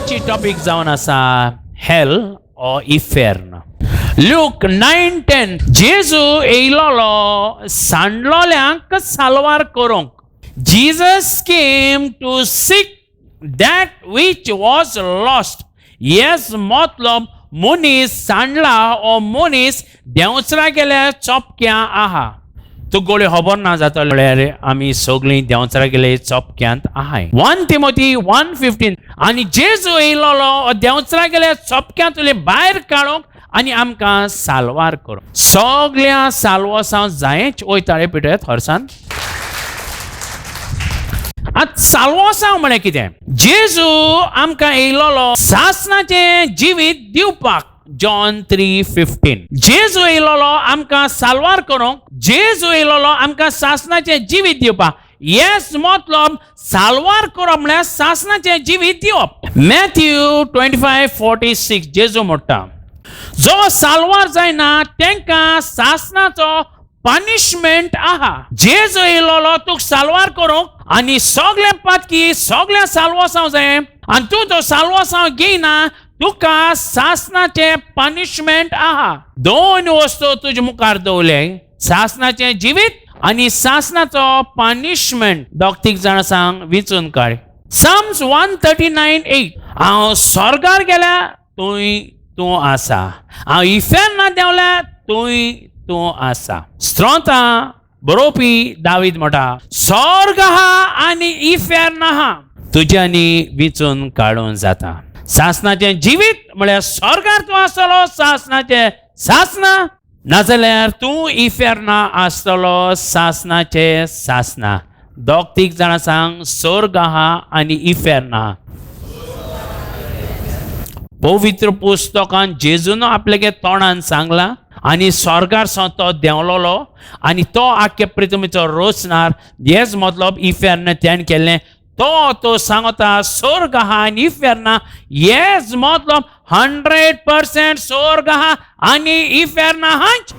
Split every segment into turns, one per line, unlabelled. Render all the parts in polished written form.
आजची टॉपिक जावन आसा हेल or इफेर्न. लूक 9:10 जेजू येयलोलो सांडलोल्यांक साल्वार करूंक. Jesus came to seek that which was lost. Yes मतलब मनीस सांडला ओ मनीस देंवचरा गेल्या चोपक्या आहा. तुगोळे खबर ना जाता म्हळ्यार आमी सगळीं देंवचरा गेले चोपक्यांत आहाय. 1 Timothy 1:15 आनी जेजू येयलोलो देंवचरा गेल्या चोपक्यांतले भायर काडूंक आनी आमकां साल्वार करूंक. सगळ्या साल्वसां जायच वयताळे पिटे थोरसान. आतां साल्वसां म्हळ्यार कितें? जेजू आमकां येयलोलो सासणाचें जिवीत दिवपाक. John 3:15 जेजू येयलोलो आमकां साल्वार करूंक. जेजू येयलोलो आमकां सासणाचें जिवीत दिवपाक. येस मतलब साल्वार करप म्हळ्यार सासणाचें जिवीत दिवप. मॅथ्यू 25:46 जेजू म्हणटा जो साल्वार जायना तांकां सासणाचो पनिशमेंट आहा. जेजू येयलोलो तुका साल्वार करूंक आनी सगळे पातकी सगळ्या साल्वसांव जाय आनी तूं तो साल्वसांव घेयना तुका सासणाचे पनिशमेंट आहा. दोन वस्तू तुजे मुखार दवरले सासणाचे जिवीत आनी सासणाचो पनिशमेंट. दोग तीग जाणां सांग विचून काड. Psalms 139:8 हांव स्वर्गार गेल्या थंय तूं आसा. हांव इफेर्ना देंवल्या थंय तूं आसा. स्त्रोतां बरोवपी दावीद म्हणटा स्वर्ग आहा आनी इफेर्न आहा तुज्यांनी विचून काडून जाता. सासणाचें जिवीत म्हळ्यार स्वर्गार तूं आसतलो सासणाचें सासना नाजाल्यार तूं इफेर्ना आसतलो सासणाचें सासना. दोग तीग जाणां सांग स्वर्ग आहा आनी इफेर्ना. पवित्र पुस्तकान जेजून आपल्यागे तोंडान सांगला आनी स्वर्गार तो देंवलोलो आनी तो आख्खे पृथ्वीचो रोचणार. हेच मतलब इफेर्न त्यान केल्लें. तो सांगता स्वर्ग आहा आनी इफेर्ना. येस मतलब 100% स्वर्ग आहा आनी इफेर्ना हांच.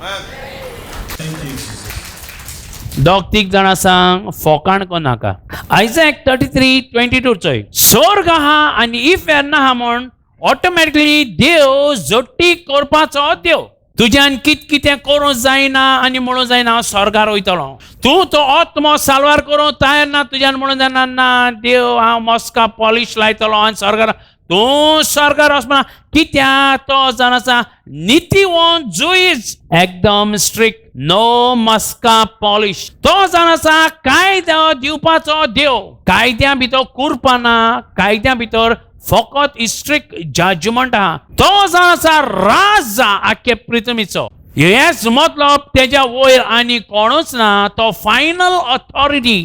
दोग तीग जाणां सांग फोकाण कोनाका. आयझॅक 33:22 चोय स्वर्ग आहा आनी इफेर्ना आहा म्हूण ऑटोमॅटिकली देव जोड्टी करपाचो देव. तुज्यान कितें करूं जायना आनी म्हणूं जायना हांव स्वर्गार वयतलो. तूं तो आत्मो साल्वार करूं तयार ना तुज्यान म्हणून जायना ना देव हांव मस्का पॉलिश लायतलो आनी स्वर्गार तूं स्वर्गार वचना. कित्याक तो जाण आसा नितीवंत जुईज एकदम स्ट्रिक्ट नो मस्का पॉलिश. तो जाण आसा कायदो दिवपाचो देव. कायद्या भितर कुरपाना कायद्या भितर फकत स्ट्रिक्ट जजमेंट आहा. तो जाण आसा राज आख्खे पृथ्वीचो. हेच मतलब तेज्या वयर आनी कोणूच ना. तो फायनल ऑथॉरिटी.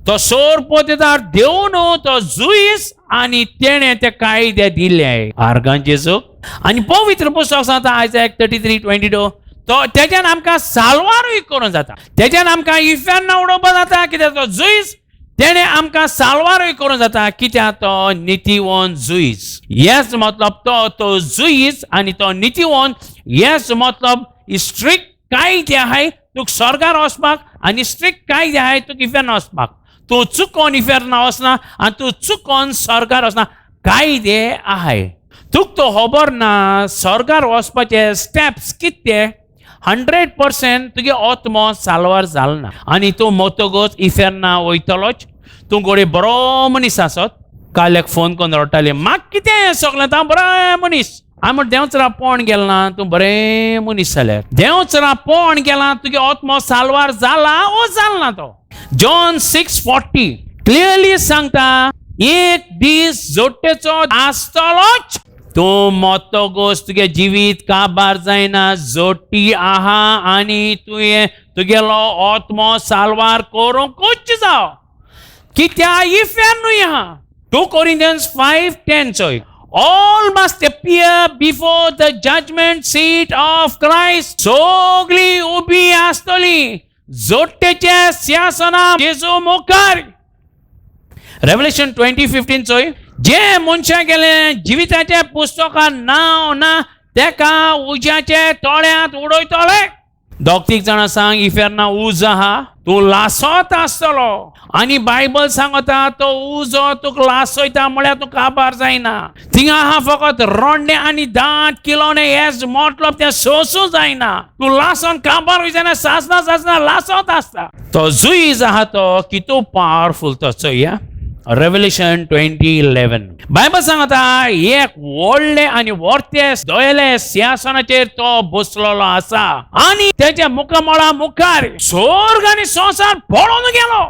तो सोरपोतेदार देव न्हू तो जुईस आनी तेणे ते कायदे दिले आर्गान जेजू. आनी पवित्र पुस्तक सांगता आयझॅक 33:22 तो तेज्यान आमकां साल्वारूय करूं जाता. तेज्यान आमकां इफेर्ना उडोवपा जाता कित्याक तो जुईस. तेणे आमकां साल्वारूय करूं जाता कित्याक तो नितीवंत जुईस. हेच मतलब तो जुईस आनी तो नितीवंत. हेच मतलब स्ट्रिक्ट कायदे आहाय तुका स्वर्गार वचपाक आनी स्ट्रिक्ट कायदे आहाय तुका इफेर्ना वचपाक. तूं चुकोन इफेर्ना वचना आनी तूं चुकोन स्वर्गार वचना. कायदे आहाय. तुका तो खबर ना स्वर्गार वचपाचे स्टेप्स कितें. 100% तुगे आत्मो साल्वार जालो ना आनी तूं मोतोगोच इफेर्ना वयतलोच. तूं गोडे बरो मनीस आसत. काल एक फोन करून रडटाले म्हाका कितें सगळें हांव बरो मनीस. हांव म्हण देंवचरा पोण गेलो ना तूं बरें मनीस जाल्यार. देंवचरा पोण गेला तुगे आत्मो साल्वार जाला ओ जालो ना तो. जॉन 6:40 क्लियरली सांगता एक दीस जोडटेचो आसतलोच. तूं मोतोगोस तुगे जिवीत काबार जायना जोडटी आहा आनी तुवें तुगेलो आत्मो साल्वार करूंकूच जाव. कित्याक इफेर्नूय आहा. 2 Corinthians 5:10 चोय all must appear before the judgment seat of Christ. सगळीं उबी आसतली जोडटेचे सिंहासना जेजू मुखार. रेव्हलेशन 20:15 चोय जे मनशा गेले जिविताच्या पुस्तकान नांव ना तेका उज्याचे तळ्यांत उडयतले. दोग तीग जाणां सांग इफेर्ना उज आहा तूं लासोत आसतलो आनी बायबल सांगता तो उजो तुका लासयता म्हळ्यार तूं काबार जायना. थिंगा आहा फकत रोंडे आनी दांत किलोने हेच मतलब ते सोसूं जायना. तूं लासोन काबार जायना. सासना लासोत आसता. तो जुईज आहा तो कितू पावरफुल तो चोया. रेव्हल्यूशन 20:11 बायबल सांगता एक व्हडले आनी वर्ते दोयले सिंहासनाचेर तो बसलेलो आसा आनी तेच्या मुखामळा मुखार स्वर्ग आनी संसार पळोवन गेलो.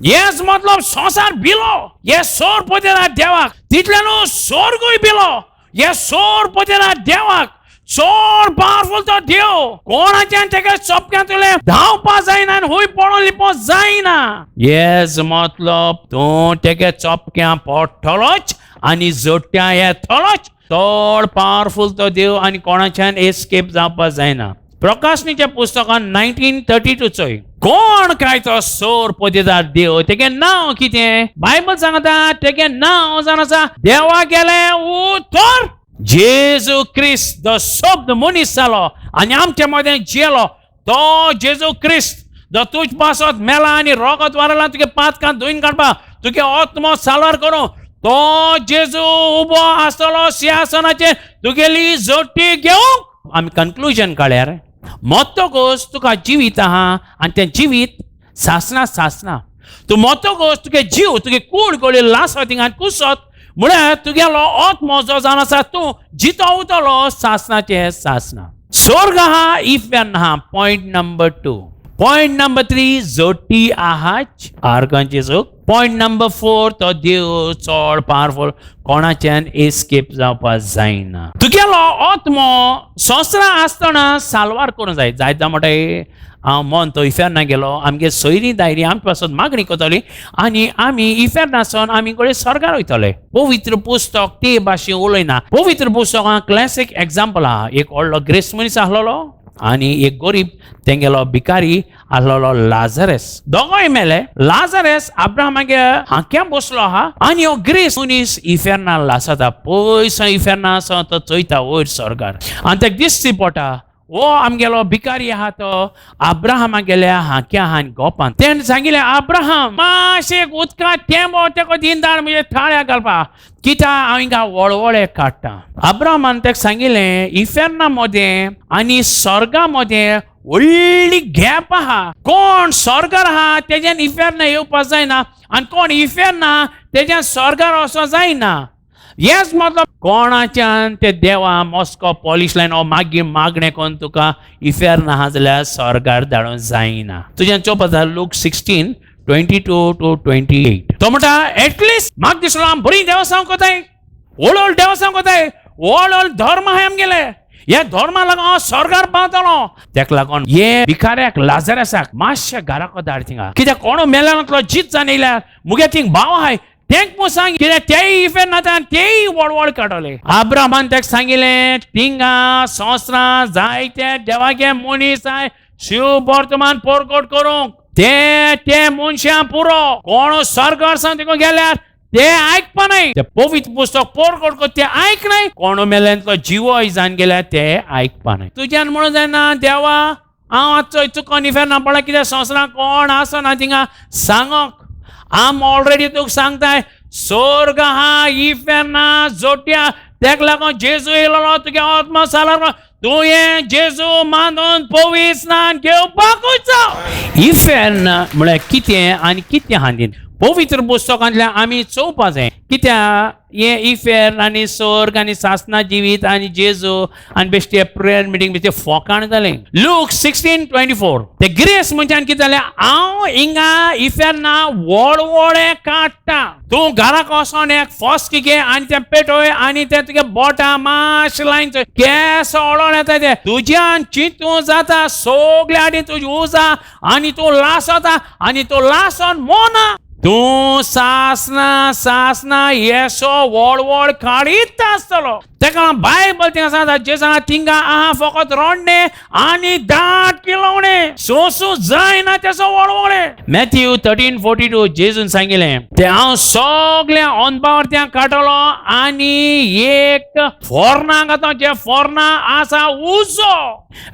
हेच मतलब संसार भिलो. हे सोर पळयता देवाक. तितल्यान स्वर्गूय भिलो. हे सोर पळयता देवाक. चोड पावरफुल तो देव. कोणाच्यान तेका चपक्यांतले धांवपा जायना आनी हूंय पळोवन लिपो जायना. हेच मतलब तूं तेगे चपक्यां पडटलोच आनी जोडट्यां येतलोच. चोड पावरफुल तो देव आनी कोणाच्यान एस्केप जावपा जायना. प्रकाशनीच्या पुस्तकान 1932 चोय कोण काय तो सोर पळयता देव. तेगे नांव कितें. बायबल सांगता तेगे नांव जावन आसा देवा गेले उतर जेजू क्रिस्त. जो शब्द मनीस जालो आनी आमचे मदें जियेलो तो जेजू क्रिस्त जो तुज पासत मेला आनी रोगत वारला तुगे पातकां धुवन काडपा तुगे आत्मो सालार करूं तो जेजू उबो आसतलो सिंहासनाचेर तुगेली जोडटी घेवंक. आमी कन्क्लुजन काडल्यार मोत्तोगोस तुका जिवीत आहा आनी तें जिवीत सासना. तूं मोत्तोगोस तुगे जीव तुगे कूड गोळी लासत हिंगा कुसत म्हळ्यार तुगेलो आत्मो जो जावन आसा तूं जितो उरतलो सासना. स्वर्ग आहा इफ्यान आहा. Point number 2. पॉयंट नंबर 3 जोडटी आहाच आर्कांची चूक. पॉयंट नंबर 4 तो देव चोड पावरफुल कोणाच्यान एस्केप जावपा जायना. तुगेलो आत्मो संवसारा आसतना सालवार करूं जाय. जायता मोठे हांव मन तो इफेरना गेलो. आमगे सोयरी दायरी आमचे पासून मागणी करतली आनी आमी इफेरनासून आमी कडेन स्वर्गार वयतले. पवित्र पुस्तक ते भाशेन उलयना. पवित्र पुस्तकां क्लासीक एग्जाम्पल आहा. एक व्हडलो ग्रेस मनीस आहलोलो आनी एक गरीब तेंगेलो भिकारी आहलोलो लाजरस. दोगोय मेले. लाजरस अब्राहमागे हांक्यां बसलो आहा आनी हो ग्रेस मनीस इफेरना लासता. पयस इफेरना तो चोयता वयर स्वर्गार आनी तेका दिसची पडटा वो आमगेलो भिकारी आहा तो अब्राहमा गेल्या हांक्या हान गोपान. तेणें सांगिल्लें अब्राहम मातशें उदकांत थेंबो तेका दिनदार म्हणजे थाळ्या घालपा कित्या हांव हिंगा वळवळे काडटा. अब्राहमान तेका सांगिल्लें इफेरना मदें आनी स्वर्गा मदें व्हडली गॅप आहा. कोण स्वर्गार आहा तेज्यान इफेरना येवपा जायना आनी कोण इफेरना तेज्यान स्वर्गार वचों जायना. हेच मतलब कोणाच्यान ते देवा मॉस्को पॉलिश लायन मागीर मागणें कोन्न तुका इफेर ना जाल्यार स्वर्गार धाडूंक जायना. तुज्यान चोवपा जाय लूक 16:22-28. तो म्हणटा एटलिस्ट म्हाका दिसलो आमी बरी देवस्थान कोताय. व्हडल देवस्थान कोताय. व्हडल धर्म आहाय आमगेले. हे धर्मा लागून हांव स्वर्गार पावतलो. तेका लागून हे भिकाऱ्याक लाजरसाक मातशें घराको धाड थिंगा. कित्याक कोण मेल्यानतलो जीत जावन येयल्यार मुगे थिंग भाव आहाय तेंक सांग कित्याक तेय इफेर नाता तेय वळवळ काडले. अब्राहमान तेका सांगिल्लें थिंगा संवसारां जायते देवागे मनीस आहाय शिव वर्तमान पोरकोट करूंक ते मनशां पुरो. कोण स्वर्गार सावन देखून गेल्यार ते आयकपा नाय. ते पवित्र पुस्तक पोरकोट कर ते आयक नाय. कोण मेल्यानतलो जिवोय जावन गेल्यार ते आयकपा नाय. तुज्यान म्हणून जायना देवा हांव आजचो चुकोन इफेर ना पडला कित्याक संवसारांत कोण आसना थिंगा सांगोक. आम ऑलरेडी तुका सांगताय स्वर्ग आहा इफेरना जोट्या. तेका लागून जेजू येयलो तुगे आत्मा सालार तूं हे जेजू मानून पवित्र स्नान घेवपाकूच जाय. इफेरना म्हळ्यार कितें आनी कितें हांदीन पवित्र पुस्तकांतल्यान आमी चोवपा जाय. कित्याक हे इफेर आनी स्वर्ग आनी सासना जिवीत आनी जेजू आनी बेश्टे प्रेयर मिटींग बेश्टे फोकाण जालें. लूक 16:24 ते ग्रेस मनशान कितें जालें हांव हिंगा इफेरना वळवळे काडटा. तूं घराक वचोन एक फॉस्क घे आनी तें पेटोय आनी तें तुगे बोटां मातशें लायन केस ओळोन येता ते तुज्यान चिंतूं जाता सगळे आनी तुजी उजा आनी तूं लासता आनी तूं लासोन मोना. तूं सासना येसो वळ काडीत आसतलो. तेका बायबल थिंगा सांगता जेसना थिंगा आहा फकत रोडणे आनी दाट किलवणे सोसू जायना तेसो वळवळे. मॅथ्यू 13:42 जेजून सांगिल्लें ते हांव सगळ्या अनपावर त्या काडटलो आनी एक फोर्ना घातो जे फोर्ना आसा उजो.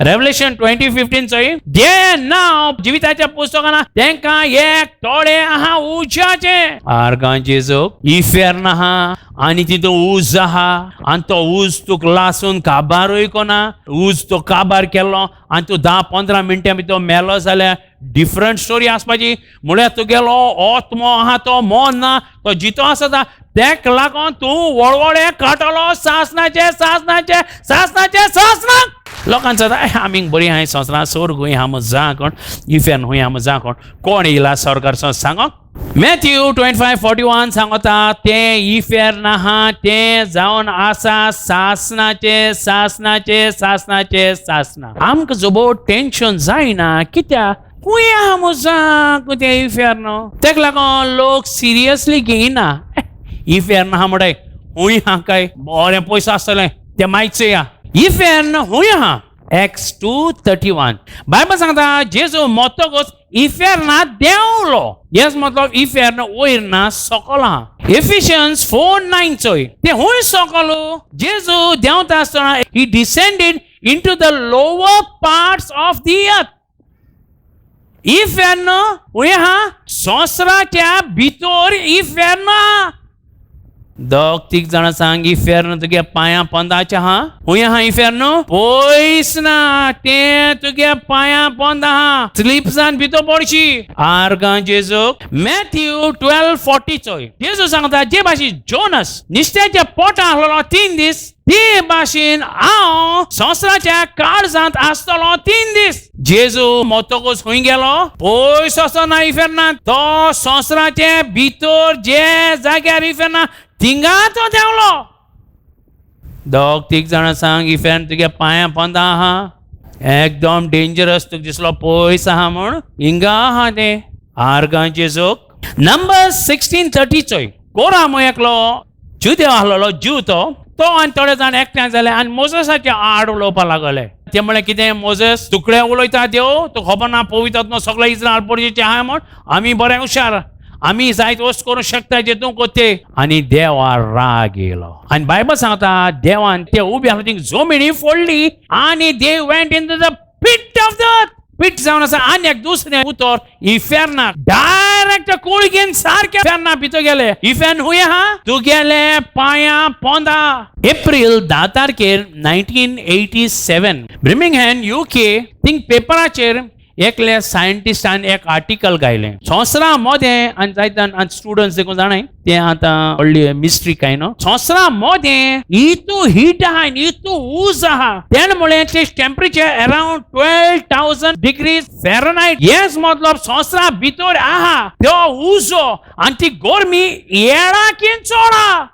रेव्हलेशन 20:15 चोय जे नांव जिविताच्या पुस्तकान तेंका एक तोडे आहा उज्याचे. आर्गां जेजूक इफेर्न आहा आनी तितून उज आहा आनी तो उज तुक लासून काबारूय कोना. उज तो काबार केलो आनी तूं 10-15 मिनटां भितर मेलो जाल्यार डिफरंट स्टोरी आसपाची. म्हळ्यार तुगेलो आत्मो आहा तो मोन ना तो जितो आसता. तेक लागोन तूं वळवळे काडटलो सासनाचे. लोकांचं आमी बरी हांवें संवसारां सोर खूंय हा मजा कोण इफेन खूंय हा मजा कोण येयला सरकारचो सांगोक. मॅथ्यू 25:41 सांगता ते इफेर नाहा ते जावन आसा सासना. आमकां जोबो टेन्शन जायना कित्याक खूंय आहा मजा ते इफेर न्हू. तेका लागोन लोक सिरियसली घेयना. इफेर नाहा म्हणटाय खूंय हा काय बरें पयसो आसतलें ते मागीर चोया. इफेन खूंय आहा. Acts 2:31 बायबल सांगता जेजू मोतोगोस इफेरना देंवलो. येस मतलब इफेर्न वयर ना सकल आहा. Ephesians 4:9 चोय ते खूंय सकल जेजू देंवता आसतना he descended into the lower parts of the earth. इफेर्न खूंय आहा संवसाराच्या भितर इफेर्न आहा. दोग तीग जाणां सांग इफेर्न तुगे पांयां पोंदाचें आहा. खूंय आहा इफेर्न पयस ना तें तुगे पांयां पोंद आहा. स्लीप जावन भितर पडची. आर्गां जेजूक मॅथ्यू 12:40 चोय जेजू सांगता जे भाशेन जोनस निश्त्याच्या पोटां आसलो 3 दीस ते भाशेन हांव संवसाराच्या काळजांत आसतलो 3 दीस. जेजू मोतोगोस खूंय गेलो पयस वचो ना इफेर्ना. तो संवसाराचे भितर जे जाग्यार इफेर्ना थिंगा तो देंवलो. दोग तीग जाणां सांग इफेर्न तुगे पांयां पोंदां आहा. एकदम डेंजरस तुका दिसलो पयस आहा म्हूण हिंगा आहा ते. आर्गां जेजूक नंबर 16:30 चोय कोराम एकलो जुदेव आहलोलो जीव तो आनी थोडे जाण एकठांय जाले आनी मोजेसाचे आड उलोवपा लागले. ते म्हळें कितें मोजेस तुकडे उलयता देव तुका खबर ना पवित्र आत्मा सगळे इस्रायल पडचे आहा म्हूण आमी बरे हुशार आमी जायत वस्त करूंक शकता जे तूं कोते. आनी देवा राग येयलो आनी बायबल सांगता देवान ते उबे आसले थिंग जमिनी फोडली आनी they went into the pit of the earth. पीठ जावन आसा आनी एक दुसरें उतर इफेर्ना डायरेक्ट कुळगेन सारके इफेर्ना भितर गेले. इफेर्न खूंय आहा तुगेले पांयां पोंदा. एप्रिल 10 तारखेर 1987 ब्रिमिंगहॅम UK थिंग पेपराचेर एकले सायंटिस्टान एक आर्टिकल गायलें संवसारा मोदें आनी जायतान आनी स्टुडंट्स देखून जाणाय ते आतां व्हडली मिस्ट्री काय न्हू. संवसारा मोदें इतू हीट आहा इतू उज आहा. तेणे म्हळें ते temperature around 12,000 degrees Fahrenheit. Yes मतलब संवसारा भितर आहा त्यो उजो आनी ती गरमी येळाकीन चोडा.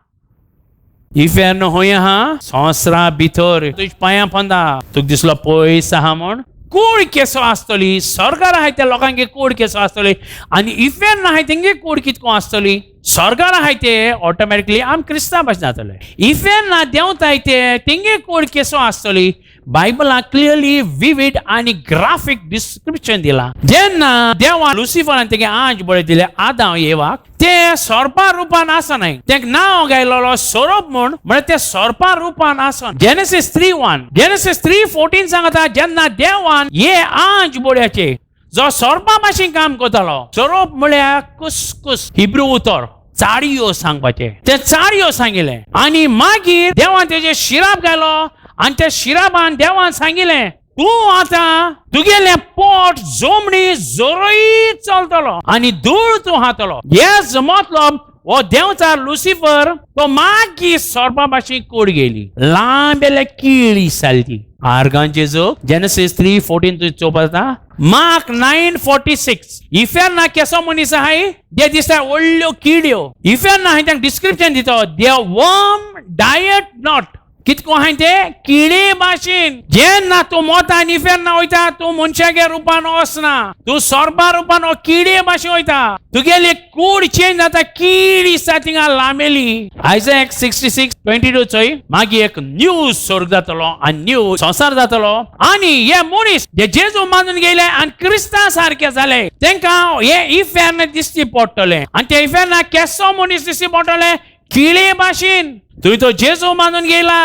इफेर्न खूंय आहा संवसारा भितर तुज पांयां पोंदा तुका दिसलो पयस आहा म्हूण कूड केसो आसतली. सरकार आहाय त्या लोकांगे कूड केसो आसतली आनी इफेर्न आहाय तेंगे कूड कितको आसतली. सरकार आहाय ते ऑटोमॅटिकली आम क्रिस्तांव भाशेन जातले. इफेर्न देंवताय ते तेंगे कूड केसो आसतली. बायबलान क्लियरली विविड आनी ग्राफिक डिस्क्रिप्शन दिला. जेन्ना देवान लुसिफरान तेगे आंज बळे दिले आदाम येवाक ते सर्पा रुपान आसनाय तेका नांव गायलोलो सोरोप म्हूण म्हळ्यार ते सर्पा रुपान आसन. जेनेसिस 3:14 सांगता जेन्ना देवान ये आंज बळ्याचे जो सर्पा भाशेन काम करतालो. सोरोप म्हळ्यार कुसकुस हिब्रू उतर चाडयो सांगपाचे ते चाडयो सांगिल्ले आनी मागीर देवान तेजे शिराप घालो आनी त्या शिरापान देवान सांगिल्लें तूं आतां तुगेलें पोट जमणी जोरयत चलतलो आनी धूळ तूं हातलो. हेच मतलब हो देवचा लुसिफर तो मागीर सर्पा भाशेन कूड गेली लांबेले किळी सारकी. आर्गां जेजूक जेनेसिस 3:14 तुवें चोवपाता. मार्क 9:46 इफेर्ना केसो मनीस आहाय ते दिसता व्हडल्यो किड्यो. इफेर्ना हांवें तांकां डिस्क्रिप्शन दिता दे वर्म डायट नॉट कितको हाय ते किडे भाशेन जेन्ना तूं मोतान इफेरना वयता तूं मनशागे रूपान वचना तूं सोरबा रूपान किडे भाशेन वयता तुगेली कूड चेंज जाता कीड दिसता थिंगा लांबेली आयझॅक 66:22 चोय मागीर एक न्यू स्वर्ग जातलो आनी न्यू संसार जातलो आनी हे मनीस जे जेजू मानून गेले आनी क्रिस्तां सारखे जाले तांकां हे इफेर्न दिसची पडटले आनी ते इफेर्ना केसो मनीस दिसची पडटले किडे भाशेन तुवें तो जेजू मानून गेला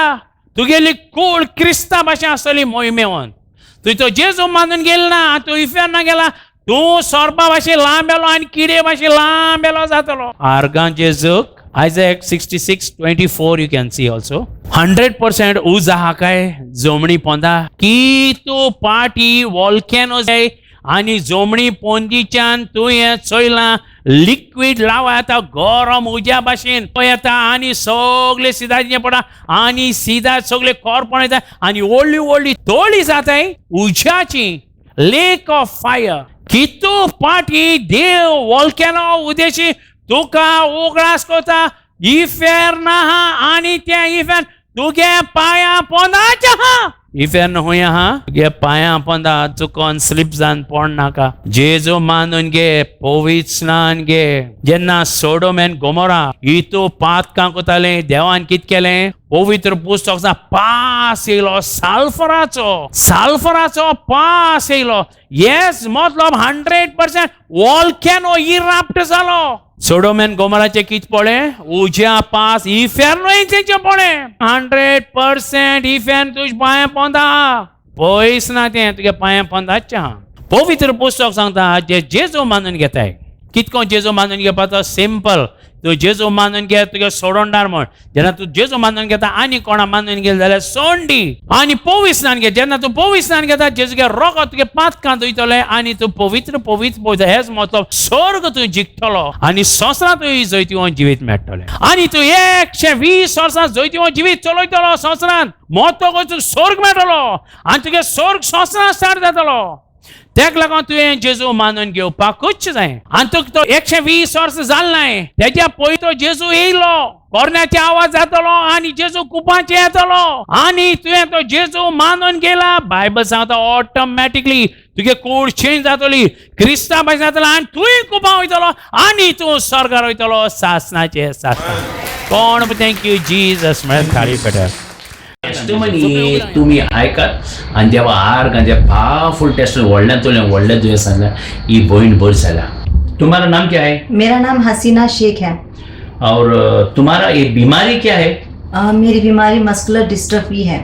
तुगेली कूड क्रिस्तां भाशेन आसतली मोहिमेवन तुवें तो जेजू मानून गेला ना तूं इफेर्ना गेला तूं सोरबा भाशेन लांबेलो आनी किडे भाशेन लांबेलो जातलो आर्गां जेजूक Isaac 66:24 you can see also 100% उज आहा काय जमणी पोंदा की तूं पाटी वॉल्केनो जाय आनी जमणी पोंदीच्यान तूं हें चोयलां लिक्वीड लावा येता गरम उज्या भाशेन येता आनी सगळे सिदाचे पडा आनी सिदा सगळे कोरपण येता आनी व्हडली व्हडली तळी जाताय उज्याची लेक ऑफ फायर कितू पाटी देव वॉल्केनो उदेशी तुका उगडास कोता इफेर्न आहा आनी त्या इफेर्न तुगे पांयां पोंदाचे आहा इफेर्न हूंय आहा तुगे पांयां पोंदा चुकोन स्लीप जावन पडनाका जेजू मानून गे पवित्र स्नान घे जेन्ना सोडोम एन गोमोरा हितू पातकां कोताले देवान कित केलें पवित्र पुस्तक पास येयलो साल्फराचो पास येयलो येस मतलब 100% वॉल्केनो इराप्ट जालो सोडोम एन गोमोराचे कित पळे उज्या पास इफेर्नोय तेचे पळे 100% इफेर्न तुज पांयां पोंदा पयस ना तें तुगे पांयां पोंदाचे आहा पवित्र पुस्तक सांगता जे जेजू मानून घेताय कितको जेजू मानून घेवपा तो सिंपल तूं जेजू मानून घे तुगे सोडोंडार म्हण जेन्ना तूं जेजू मानून घेता आनी कोणा मानून गेले जाल्यार सोंडी आनी पवित्र स्नान घे जेन्ना तूं पवित्र स्नान घेता जेजूगे रोगो तुगे पातकां धुयतले आनी तूं पवित्र पवित्र हेच मतलब स्वर्ग तूं जिखतलो आनी संवसारांत तूं जैतिवंत जिवीत मेळटलें आनी तूं 120 वर्सां जैतिवंत जिवीत चलयतलो संवसारांत मोतो तुका स्वर्ग मेळटलो आनी तुगे स्वर्ग संवसारांत स्टार्ट जातलो तेक लागून तुवें जेजू मानून घेवपाकूच जाय आनी तुका तो 120 वर्स जालनाय तेच्या पयलीं तो जेजू येयलो कोरण्याचे आवाज जातलो आनी जेजू कुपाचे येतलो आनी तुवें तो जेजू मानून गेला बायबल सांगता ऑटोमॅटिकली तुगे कूड चेंज जातली क्रिस्तां भाशेन जातलो आनी तुवें कुपां वयतलो आनी तूं स्वर्गार वयतलो सासनाचे सासना कोण थँक्यू जीजस म्हळ्यार थाळी पेटय टेस्टिमनी तुम्ही ऐकात आणि जेव्हा आर्गांचे पावरफुल टेस्ट व्हडल्या दुयेंसांतल्या ही भयण बरी जाल्या तुम्हारा नाम क्या है
मेरा नाम हसीना शेख है
और तुम्हारा ये बीमारी क्या है
मेरी बीमारी मस्कुलर डिस्ट्रॉफी है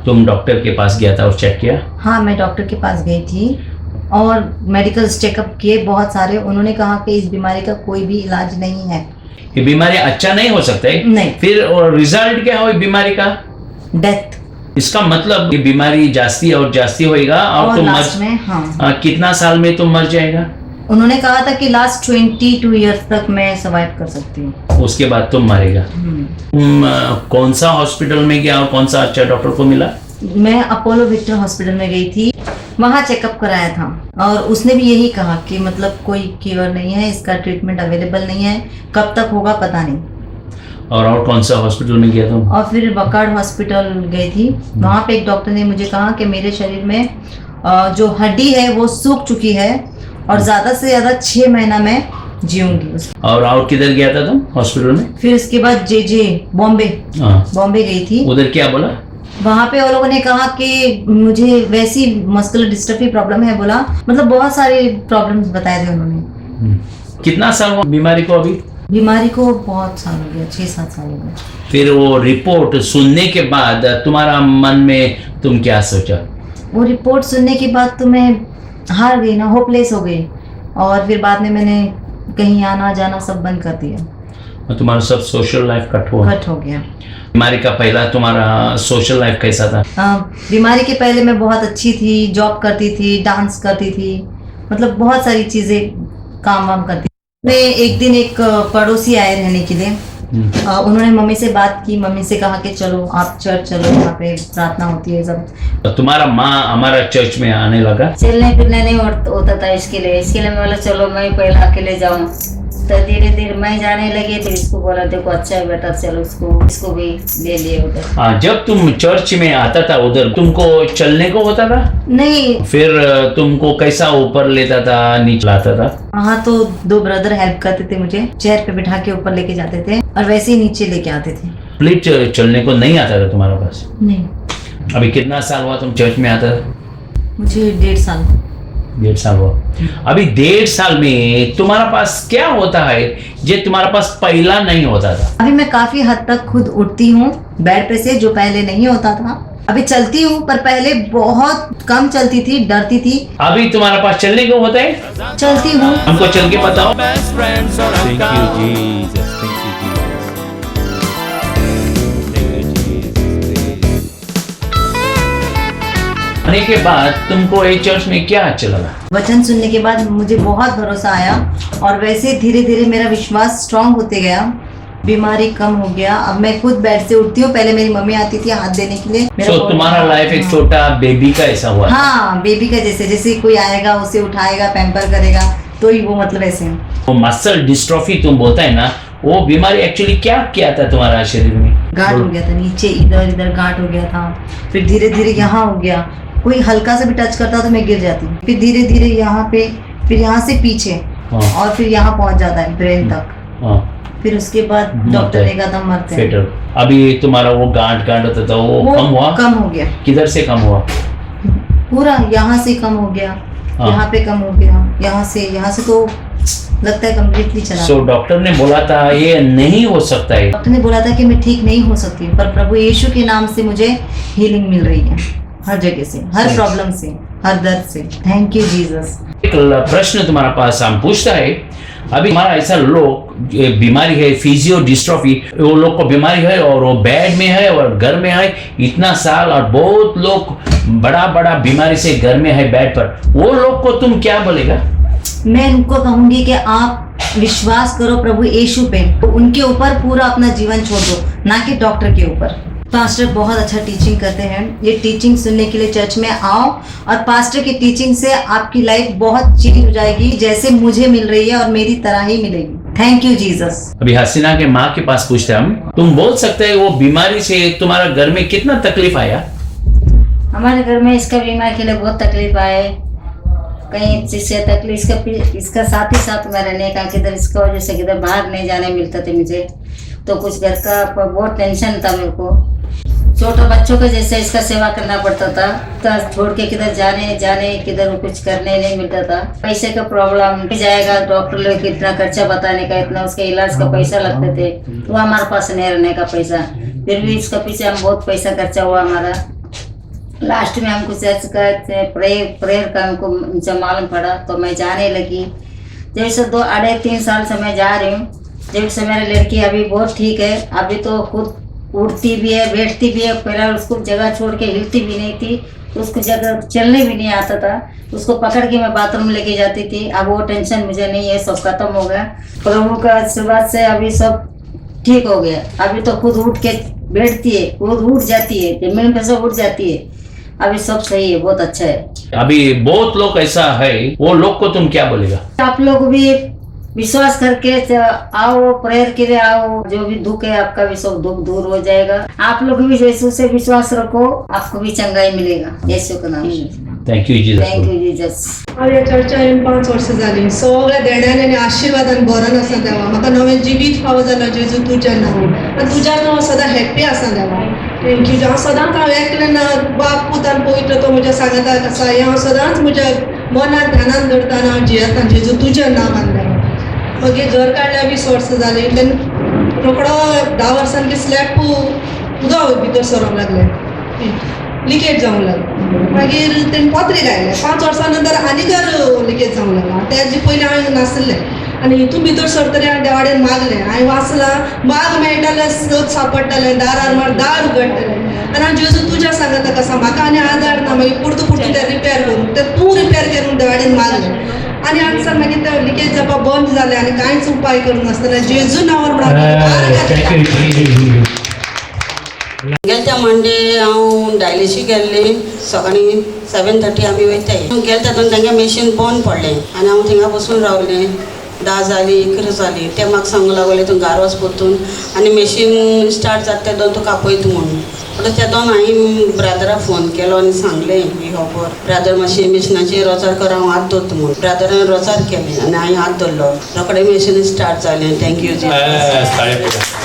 तुम डॉक्टर के पास गया था और चेक किया
हाँ मैं डॉक्टर के पास गई थी और मेडिकल चेकअप किए बहुत सारे उन्होंने कहा कि इस बीमारी का कोई भी इलाज नहीं है
ये बीमारी अच्छा नहीं हो सकता है
नहीं
फिर रिजल्ट क्या हो बीमारी का
डेथ
इसका मतलब ये बीमारी जास्ती और जास्ती होएगा और तुम
लास्ट में हाँ
कितना साल में तुम मर जाएगा
उन्होंने कहा था कि लास्ट 22 इयर्स तक मैं सर्वाइव कर सकती हूँ
उसके बाद तुम मरेगा तुम कौन सा हॉस्पिटल में गया और कौन सा अच्छा डॉक्टर को मिला
मैं अपोलो विक्टर हॉस्पिटल में गई थी वहाँ चेकअप कराया था और उसने भी यही कहा कि मतलब कोई क्योर नहीं है इसका ट्रीटमेंट अवेलेबल नहीं है कब तक होगा पता नहीं
और कौन सा हॉस्पिटल में गया तुम
और फिर बकार्ड हॉस्पिटल गई थी वहाँ पे एक डॉक्टर ने मुझे कहा कि मेरे शरीर में जो हड्डी है वो सूख चुकी है और ज्यादा से ज्यादा 6 महीना में जीऊंगी
और किधर गया था तुम हॉस्पिटल में
फिर उसके बाद जे बॉम्बे गई थी
उधर क्या बोला
वहाँ पे वो लोगों ने कहा कि मुझे वैसी मस्कुलर डिस्ट्रॉफी प्रॉब्लम है बोला मतलब बहुत सारे प्रॉब्लम्स बताए थे उन्होंने
कितना साल हुआ बीमारी को अभी
बीमारी को बहुत साल हो गया 6-7 साल हो गया
फिर वो रिपोर्ट सुनने के बाद तुम्हारा मन में तुम क्या सोचा
वो रिपोर्ट सुनने के बाद तो मैं हार गई ना होपलेस हो गई और फिर बाद में मैंने कहीं आना जाना सब बंद कर दिया
तुम्हारा सब सोशल लाइफ कट
हो गया
बीमारी का पहला तुम्हारा सोशल लाइफ कैसा था
बीमारी के पहले मैं बहुत अच्छी थी जॉब करती थी डांस करती थी मतलब बहुत सारी चीजें काम वाम करती मैं एक दिन एक पड़ोसी आए रहने के लिए उन्होंने मम्मी से बात की मम्मी से कहा कि चलो आप चर्च चलो यहाँ पे प्रार्थना होती है सब
तो तुम्हारा माँ हमारा चर्च में आने लगा
चलने फिरने नहीं होता था इसके लिए मैं बोला चलो मैं पहले अकेले जाऊँ
तो धीरे धीरे मैं जाने लगी तो इसको बोला देखो अच्छा है बेटा चलो इसको भी ले लिए उधर।
हाँ, जब तुम चर्च में आता था उधर तुमको चलने को होता था?
नहीं,
फिर तुमको कैसा ऊपर लेता था नीचे लाता था?
वहाँ तो 2 ब्रदर हेल्प करते थे, मुझे चेयर पे बिठा के ऊपर लेके जाते थे और वैसे ही नीचे लेके आते थे।
प्लीट चलने को नहीं आता था तुम्हारे पास?
नहीं।
अभी कितना साल हुआ तुम चर्च में आता था?
मुझे 1.5 साल।
1.5 साल हुआ। अभी 1.5 साल में तुम्हारा पास क्या होता है जो तुम्हारा पास पहला नहीं होता था?
अभी मैं काफी हद तक खुद उठती हूँ बेड पे से, जो पहले नहीं होता था। अभी चलती हूँ पर पहले बहुत कम चलती थी, डरती थी।
अभी तुम्हारा पास चलने को होता है?
चलती हूँ।
हमको चल के बताओ।
Thank you, Jesus. Thank you, Jesus. Thank you, Jesus.
आने के बाद तुमको ये चर्च में क्या अच्छा लगा?
वचन सुनने के बाद मुझे बहुत भरोसा आया और वैसे धीरे धीरे मेरा विश्वास स्ट्रांग होते गया, बीमारी कम हो गया। अब मैं खुद बेड से उठती हूँ, पहले मेरी मम्मी आती थी हाथ देने के लिए।
So, तुम्हारा लाइफ एक छोटा बेबी का ऐसा हुआ?
हाँ, बेबी का जैसे कोई आएगा उसे उठाएगा, पैम्पर करेगा, तो ही वो मतलब ऐसे।
वो मसल डिस्ट्रॉफी तुम बोलता है ना, वो बीमारी एक्चुअली क्या किया था तुम्हारा शरीर में?
गांठ हो गया था नीचे, इधर गांठ हो गया था। फिर धीरे धीरे यहाँ हो गया, कोई हल्का सा भी टच करता तो मैं गिर जाती। फिर धीरे धीरे यहाँ पे, फिर यहाँ से पीछे और फिर यहाँ पहुंच जाता है ब्रेन तक। फिर उसके बाद डॉक्टर ने कहा था मरते हैं।
अभी तुम्हारा वो गांठ होता था वो कम हुआ?
कम हो गया।
किधर से कम हुआ?
पूरा यहाँ से कम हो गया, यहाँ पे कम हो गया, यहाँ से तो लगता है कम्प्लीटली चला।
सो डॉक्टर ने बोला था ये नहीं हो सकता है?
डॉक्टर ने बोला था कि मैं ठीक नहीं हो सकती, पर प्रभु यीशु के नाम से मुझे हीलिंग मिल रही है, हर जगह से, हर प्रॉब्लम से, हर दर्द से। Thank you Jesus.
एक प्रश्न तुम्हारा पास हम पूछता है, अभी हमारा ऐसा लोग बीमारी है फिजियो डिस्ट्रॉफी, वो लोग को बीमारी है और वो बेड में है और घर में है इतना साल, और बहुत लोग बड़ा बीमारी से घर में है बेड पर, वो लोग को तुम क्या बोलेगा?
मैं उनको कहूंगी कि आप विश्वास करो प्रभु यीशु पे, तो उनके ऊपर पूरा अपना जीवन छोड़ दो, ना कि डॉक्टर के ऊपर। पास्टर बहुत अच्छा टीचिंग करते हैं, ये टीचिंग सुनने के लिए चर्च में आओ और पास्टर की टीचिंग से आपकी लाइफ बहुत चेंज हो जाएगी, जैसे मुझे मिल रही है और मेरी तरह ही मिलेगी। Thank you Jesus.
अभी हसीना के माँ के पास पूछते हैं हम, तुम बोल सकते हैं वो बीमारी से तुम्हारा घर में कितना तकलीफ आया?
हमारे घर में इसका बीमारी के लिए बहुत तकलीफ आए, कहीं चीज से तकलीफ, इसका साथ ही साथ में रहने का, किधर इसका वजह से किधर बाहर नहीं जाने मिलता था मुझे, तो कुछ घर का बहुत टेंशन था मेरे को। छोटे बच्चों को जैसे इसका सेवा करना पड़ता था, तो छोड़ के किधर जाने किधर कुछ करने नहीं मिलता था। पैसे का प्रॉब्लम जाएगा, डॉक्टर लोग कितना खर्चा बताने का, इतना उसके इलाज का पैसा लगते थे, तो हमारे पास नहीं रहने का पैसा, फिर भी इसका पीछे हम बहुत पैसा खर्चा हुआ हमारा। लास्ट में हमको चर्च का प्रेयर का हमको मुझे मालूम पड़ा, तो मैं जाने लगी। जैसे 2-3 साल से मैं जा रही हूँ, जब से मेरी लड़की अभी बहुत ठीक है, अभी तो खुद उठती भी है, बैठती भी है। पहले उसको जगह छोड़ के हिलती भी नहीं थी, उसको जगह चलने भी नहीं आता था, उसको पकड़ के मैं बाथरूम लेके जाती थी। अब वो टेंशन मुझे नहीं है, सब खत्म हो गया प्रभु का आशीर्वाद से, अभी सब ठीक हो गया। अभी तो खुद उठ के बैठती है, खुद उठ जाती है, जमीन पे से उठ जाती है, अभी सब सही है, बहुत अच्छा है।
अभी बहुत लोग ऐसा है, वो लोग को तुम क्या बोलेगा?
आप लोग भी विश्वास करके आओ, प्रेयर के लिए आओ, जो भी दुख है आपका भी सब दुख दूर हो जाएगा। आप लोग भी यीशु से विश्वास रखो, आपको भी चंगाई मिलेगा यीशु के नाम में।
Thank you Jesus.
Thank you Jesus.
हांव ह्या चर्चा येवन 5 वर्सां जालीं, सगळ्या देण्यान आनी आशिर्वादान भरोन आसा देवा। म्हाका नवें जिवीत फावो जालां जेजू तुज्या नांवान, आनी तुज्या नांवान सदां हॅप्पी आसा देवा। Thank you. हांव सदांच एकल्यान बाप पूत आनी पवित्र तो म्हज्या सांगाताक आसा, हें हांव सदांच म्हज्या मनांत ध्यानान धरता आनी हांव जियेता जेजू तुज्या नांवान देवा। मागीर घर काडल्या 20 वर्सां जालीं, तेन्ना रोखडो 10 वर्सांनी स्लॅब उदक भितर सरोंक लागलें, लिकेज जावंक लागलें। मागीर तेणी पत्रे घायले, 5 वर्सां नंतर आनीकर लिकेज जावंक लागला। तेजे पयलीं हांवें नासलें आनी हितून भितर सरतरी हांवें देवाडेन मागलें, हांवें वाचलां बाग मेळटालें, सोद सापडटालें, दारार मार दार उगडटालें। आनी हांव जेजू तुज्या सांगाताक आसा, म्हाका आनी आदार ना, मागीर पुरतो तें रिपेर करून तें तूं रिपेर करून देवाडेन मागलें। आनी हांगसर मागीर तें लिकेज जावपा बंद जालें आनी कांयच उपाय करूंक नासतना जेजू नांवार
गेल्या मंडे हांव डायलिसीस गेल्ली, सकाळीं 7:30 आमी वयताय। गेले तेन्ना तांगे मशीन बंद पडलें आनी हांव थिंगा बसून रावलें। 10 जाली 11 जाली ते म्हाका सांगूंक लागले तूं घरा वच परतून आनी मशीन स्टार्ट जाता ते दोन तूं कापयता म्हणून. म्हणून ते दोन हांवें ब्रादराक फोन केलो आनी सांगलें की खबर ब्रादर मातशें मशिनाचेर रोजार कर हांव हात धरता म्हणून. ब्रादरान रोजार केलें आनी हांवें हात धरलो रोखडें मशीन स्टार्ट जालें. थँक्यू जी.